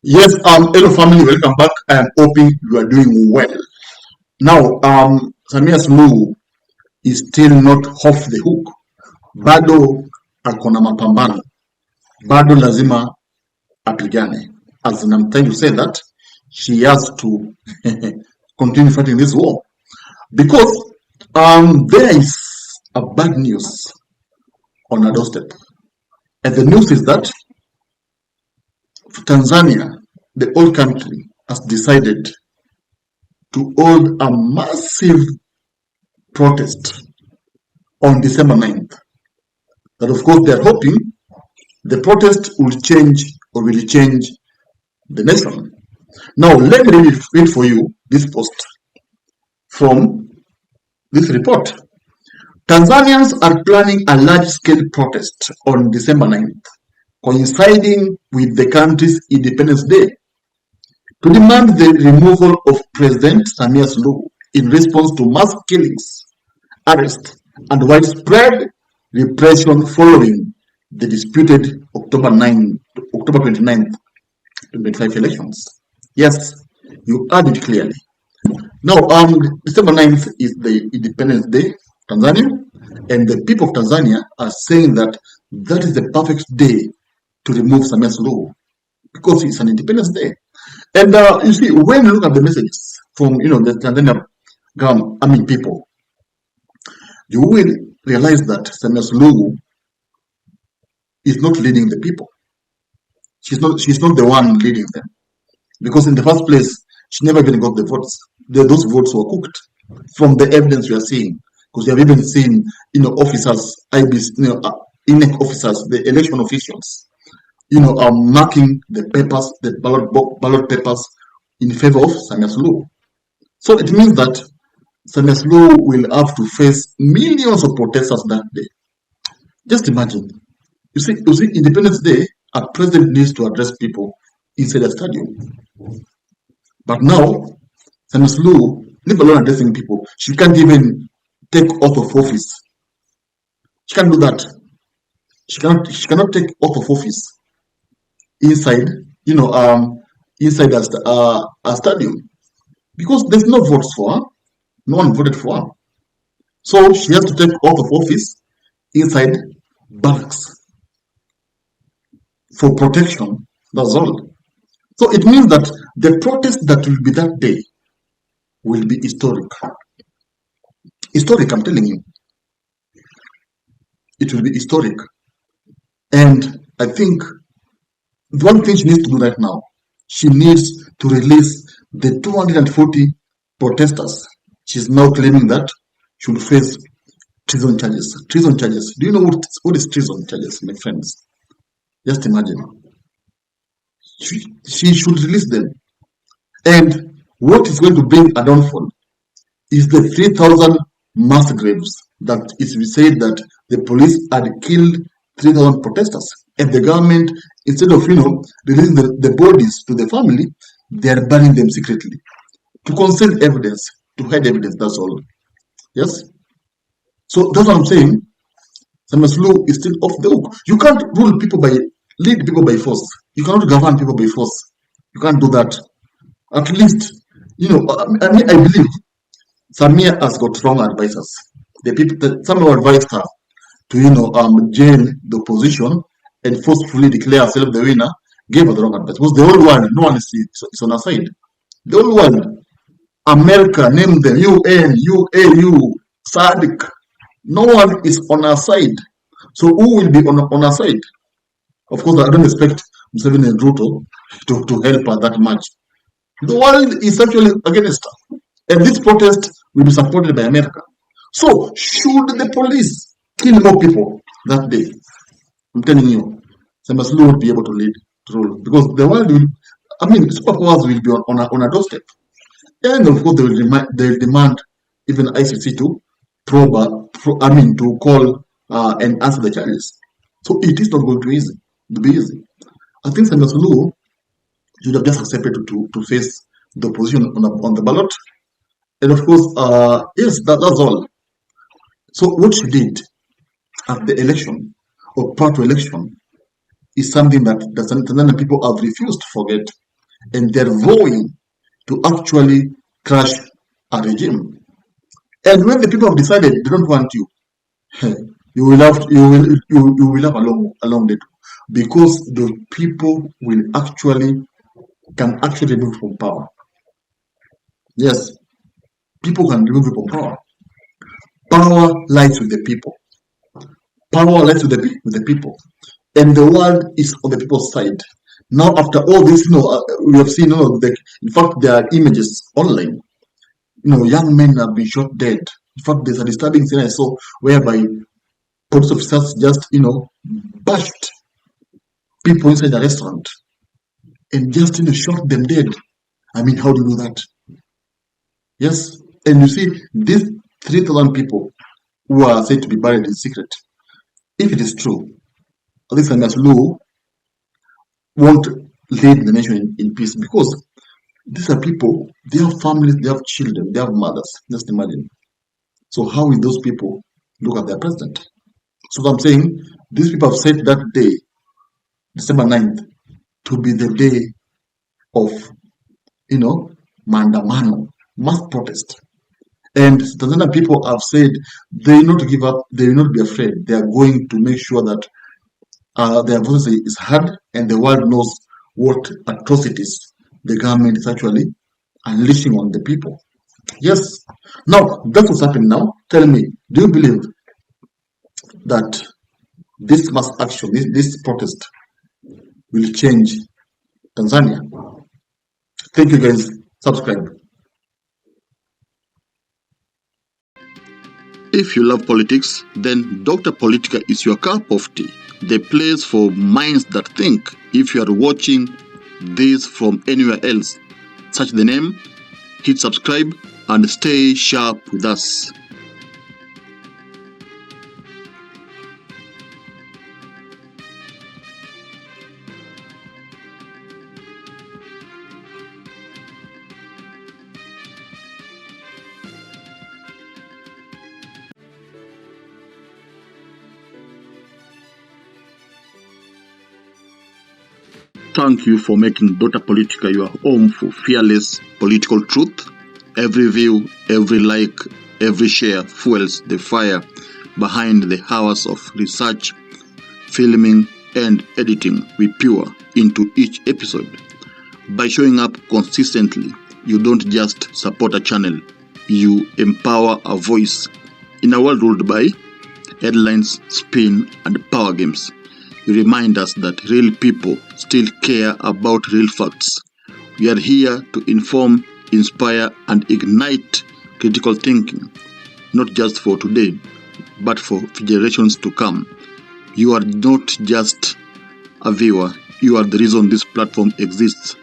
Yes, hello family, welcome back. I am hoping you are doing well. Now, Samia Suluhu is still not off the hook. Bado akona mapambano. Bado lazima apigane. As in, I'm trying to say that she has to continue fighting this war. Because there is a bad news on her doorstep. And the news is that Tanzania, the old country, has decided to hold a massive protest on December 9th. That of course they are hoping the protest will change or will change the nation. Now let me read for you this post from this report. Tanzanians are planning a large-scale protest on December 9th, coinciding with the country's Independence Day, to demand the removal of President Samia Suluhu in response to mass killings, arrests, and widespread repression following the disputed October 29th, 2025 elections. Yes, you heard it clearly. Now, December 9th is the Independence Day, Tanzania, and the people of Tanzania are saying that that is the perfect day to remove Samia Suluhu because it's an Independence Day. And you see, when you look at the messages from the Tanzanian people, you will realize that Samia Suluhu is not leading the people. She's not the one leading them. Because in the first place, she never even got the votes. Those votes were cooked from the evidence we are seeing. Because we have even seen, officers, INEC officers, the election officials, marking the papers, the ballot papers in favor of Samia Suluhu. So it means that Samia Suluhu will have to face millions of protesters that day. Just imagine. You see, Independence Day, a president needs to address people inside a stadium. But now, Samia Suluhu, leave alone addressing people, she can't even take oath of office. She can't do that. She cannot take oath of office inside, inside a stadium, because there's no votes for her. No one voted for her. So she has to take oath of office inside barracks for protection. That's all. So it means that the protest that will be that day will be historic. Historic, I'm telling you. It will be historic. And I think the one thing she needs to do right now, she needs to release the 240 protesters. She's now claiming that she will face treason charges. Treason charges. Do you know what is treason charges, my friends? Just imagine. She should release them. And what is going to bring a downfall is the 3,000 mass graves that is said that the police had killed 3,000 protesters. And the government, instead of releasing the bodies to the family, they are burying them secretly to conceal evidence, to hide evidence. That's all. Yes. So that's what I'm saying. Samia Suluhu is still off the hook. You can't lead people by force. You cannot govern people by force. You can't do that. At least, I believe Samia has got strong advisors. Some have advised her to jail the opposition and forcefully declare herself the winner, gave her the wrong advice. Because the whole world, no one is on her side. The whole world, America, name them, UN, UAU, SADC, no one is on her side. So who will be on her side? Of course, I don't expect Museveni and Ruto to help her that much. The world is actually against her. And this protest will be supported by America. So, should the police kill more people that day? I'm telling you, Samia Suluhu won't be able to lead the role. Because the world will, superpowers will be on a doorstep. And of course, they will demand even ICC to to call and answer the charges. So, it is not going to be easy. I think Samia Suluhu should have just accepted to face the opposition on the ballot. And of course, yes, that's all. So what she did at the election or prior to election is something that the Tanzanian people have refused to forget. and they're vowing to actually crush a regime. And when the people have decided they don't want you, you will have along the because the people will can actually remove from power. Yes, people can remove from power. Power lies with the people. Power lies with the people, and the world is on the people's side. Now, after all this, we have seen, in fact, there are images online. Young men have been shot dead. In fact, there's a disturbing scene I saw whereby police officers just, bashed people inside a restaurant and just, shot them dead. I mean, how do you do that? Yes, and you see, these 3,000 people who are said to be buried in secret, if it is true, this Law won't lead the nation in peace because these are people, they have families, they have children, they have mothers. Just imagine. So how will those people look at their president? So I'm saying these people have set that day, December 9th, to be the day of, mandamano, mass protest. And Tanzanian people have said they will not give up, they will not be afraid. They are going to make sure that their voice is heard and the world knows what atrocities the government is actually unleashing on the people. Yes. Now, that's what's happening now. Tell me, do you believe that this mass action, this protest, will change Tanzania? Thank you, guys. Subscribe. If you love politics, then Dr. Politica is your cup of tea. The place for minds that think. If you are watching this from anywhere else, search the name, hit subscribe, and stay sharp with us. Thank you for making Dr. Politica your home for fearless political truth. Every view, every like, every share fuels the fire behind the hours of research, filming, and editing we pour into each episode. By showing up consistently, you don't just support a channel, you empower a voice. In a world ruled by headlines, spin, and power games, you remind us that real people still care about real facts. We are here to inform, inspire, and ignite critical thinking, not just for today, but for generations to come. You are not just a viewer, you are the reason this platform exists.